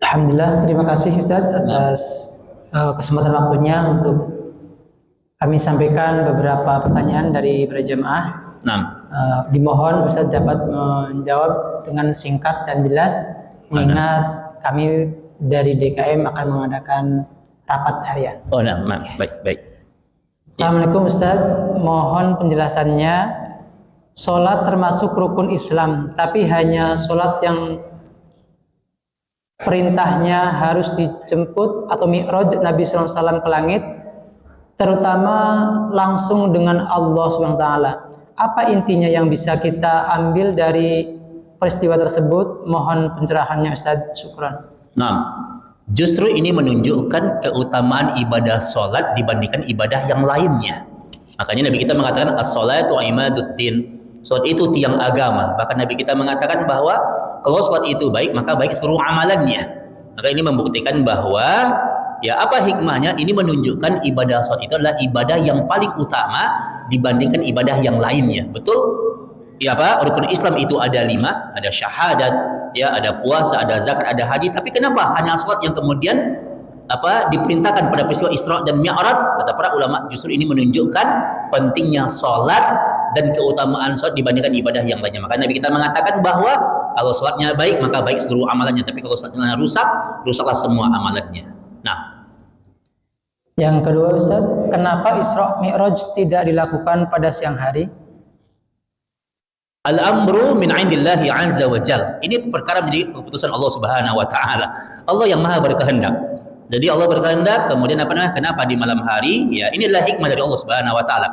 Alhamdulillah, terima kasih Ustaz atas kesempatan waktunya untuk kami sampaikan beberapa pertanyaan dari para jemaah. Dimohon Ustaz dapat menjawab dengan singkat dan jelas, mengingat kami dari DKM akan mengadakan rapat harian. Baik. Assalamualaikum Ustaz, mohon penjelasannya. Sholat termasuk rukun Islam, tapi hanya sholat yang perintahnya harus dijemput atau mi'raj Nabi SAW ke langit, terutama langsung dengan Allah SWT. Apa intinya yang bisa kita ambil dari peristiwa tersebut? Mohon pencerahannya Ustaz. Syukran. Justru ini menunjukkan keutamaan ibadah sholat dibandingkan ibadah yang lainnya. Makanya Nabi kita mengatakan as-sholatu imaduddin. Sholat itu tiang agama. Bahkan Nabi kita mengatakan bahwa kalau sholat itu baik, maka baik seluruh amalannya. Maka ini membuktikan bahwa ya apa hikmahnya? Ini menunjukkan ibadah sholat itu adalah ibadah yang paling utama dibandingkan ibadah yang lainnya. Betul? Ya apa? Rukun Islam itu ada 5, ada syahadat, ya ada puasa, ada zakat, ada haji. Tapi kenapa hanya sholat yang kemudian diperintahkan pada peristiwa Isra dan Mi'raj? Kata para ulama, justru ini menunjukkan pentingnya sholat dan keutamaan sholat dibandingkan ibadah yang lainnya. Maka Nabi kita mengatakan bahwa kalau sholatnya baik, maka baik seluruh amalannya. Tapi kalau sholatnya rusak, rusaklah semua amalannya. Yang kedua Ustaz, kenapa Isra Mi'raj tidak dilakukan pada siang hari? Al-amru min 'indillahi 'azza wa jal. Ini perkara menjadi keputusan Allah Subhanahu wa taala. Allah yang Maha berkehendak. Jadi Allah berkehendak, kemudian kenapa di malam hari? Ya, inilah hikmah dari Allah Subhanahu wa taala.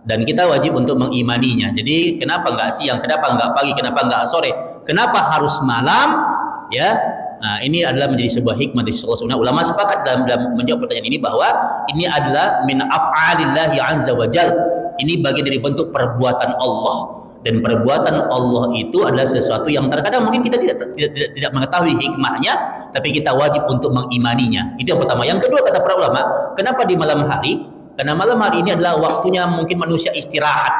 Dan kita wajib untuk mengimaninya. Jadi kenapa enggak siang, kenapa enggak pagi, kenapa enggak sore, kenapa harus malam? Ya, nah ini adalah menjadi sebuah hikmah dari Allah Subhanahu. Ulama sepakat dalam menjawab pertanyaan ini bahwa ini adalah min af'alillahi 'azza wa jal. Ini bagian dari bentuk perbuatan Allah. Dan perbuatan Allah itu adalah sesuatu yang terkadang mungkin kita tidak mengetahui hikmahnya, tapi kita wajib untuk mengimaninya. Itu yang pertama. Yang kedua, kata para ulama, kenapa di malam hari? Karena malam hari ini adalah waktunya mungkin manusia istirahat.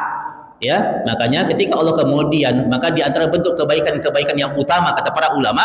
Ya, makanya ketika Allah kemudian, maka di antara bentuk kebaikan-kebaikan yang utama kata para ulama,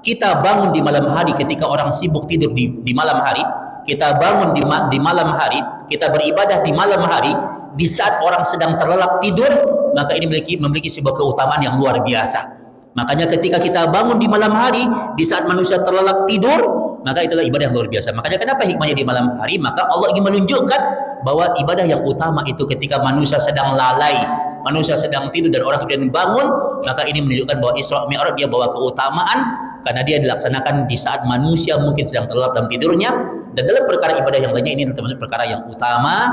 kita bangun di malam hari ketika orang sibuk tidur di malam hari, kita bangun di malam hari, kita beribadah di malam hari, di saat orang sedang terlelap tidur, maka ini memiliki sebuah keutamaan yang luar biasa. Makanya ketika kita bangun di malam hari, di saat manusia terlelap tidur, maka itulah ibadah yang luar biasa. Makanya kenapa hikmahnya di malam hari? Maka Allah ingin menunjukkan bahwa ibadah yang utama itu ketika manusia sedang lalai, manusia sedang tidur dan orang kemudian bangun, maka ini menunjukkan bahwa Isra Mi'raj dia bawa keutamaan karena dia dilaksanakan di saat manusia mungkin sedang terlelap dalam tidurnya. Dan dalam perkara ibadah yang lainnya, ini termasuk perkara yang utama,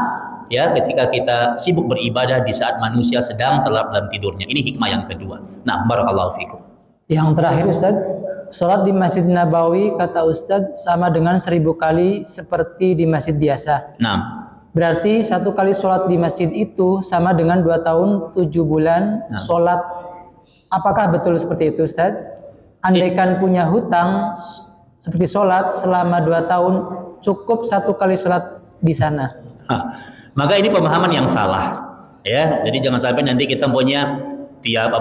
ya, ketika kita sibuk beribadah di saat manusia sedang terlelap dalam tidurnya. Ini hikmah yang kedua. Nah, barakallahu fikum. Yang terakhir Ustaz, sholat di Masjid Nabawi kata Ustaz sama dengan 1000 kali seperti di masjid biasa. Berarti 1 kali sholat di masjid itu sama dengan 2 tahun 7 bulan sholat. Apakah betul seperti itu Ustaz? Andaikan punya hutang seperti sholat selama 2 tahun, cukup 1 kali sholat di sana. Maka ini pemahaman yang salah, ya. Jadi jangan sampai nanti kita punya tiap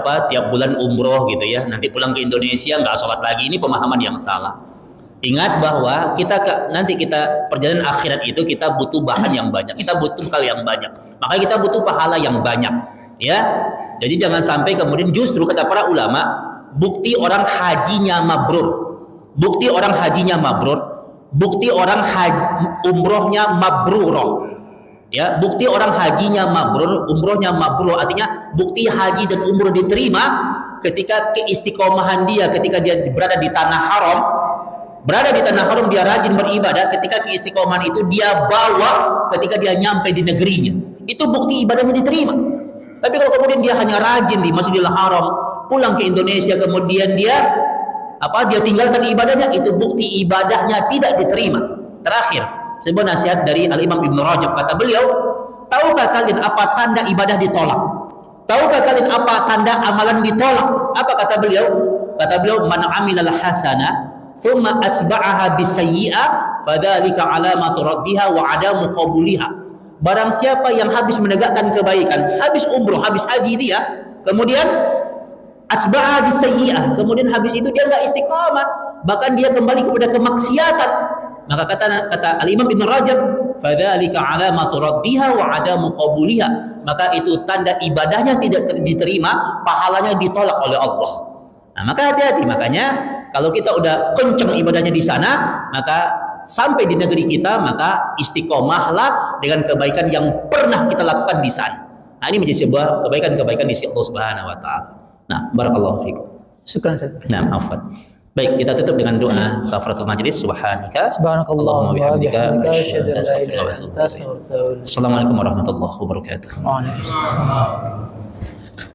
bulan umroh gitu ya, nanti pulang ke Indonesia nggak sholat lagi. Ini pemahaman yang salah. Ingat bahwa nanti kita perjalanan akhirat itu kita butuh bahan yang banyak, kita butuh bekal yang banyak, maka kita butuh pahala yang banyak, ya. Jadi jangan sampai kemudian justru kata para ulama, bukti orang hajinya mabrur, bukti orang umrohnya mabruroh. Ya, bukti orang hajinya mabrur, umrohnya mabrur, artinya bukti haji dan umroh diterima ketika keistiqomahan dia, ketika dia berada di tanah haram, dia rajin beribadah, ketika keistiqomahan itu dia bawa ketika dia nyampe di negerinya. Itu bukti ibadahnya diterima. Tapi kalau kemudian dia hanya rajin di Masjidil Haram, pulang ke Indonesia kemudian dia tinggalkan ibadahnya, itu bukti ibadahnya tidak diterima. Terakhir, sebuah nasihat dari Al-Imam Ibn Rajab, kata beliau, tahukah kalian apa tanda ibadah ditolak? Tahukah kalian apa tanda amalan ditolak? Apa kata beliau? Kata beliau, man amilal hasana thumma asba'aha bisayyi'ah fadzalika alamatu raddiha wa adamu qabuliha. Barang siapa yang habis menegakkan kebaikan, habis umroh, habis haji dia, kemudian asba'aha bisayyi'ah, kemudian habis itu dia enggak istiqamah, bahkan dia kembali kepada kemaksiatan. Maka kata Al-Imam Ibn Rajab, fadzalika alamatu raddiha wa adamu qabuliha. Maka itu tanda ibadahnya tidak diterima, pahalanya ditolak oleh Allah. Nah, maka hati-hati. Makanya kalau kita udah kenceng ibadahnya di sana, maka sampai di negeri kita, maka istiqomahlah dengan kebaikan yang pernah kita lakukan di sana. Nah, ini menjadi sebuah kebaikan-kebaikan di sisi Allah Subhanahu wa taala. Nah, barakallahu fikum. Syukran Ustaz. Nah, afwan. Baik, kita tutup dengan doa kafaratul majlis. Subhanaka Subhanakallahumma wa bihamdika asyhadu an la ilaha illa anta astaghfiruka wa atubu ilaik. Assalamualaikum warahmatullahi wabarakatuh. Waalaikumsalam.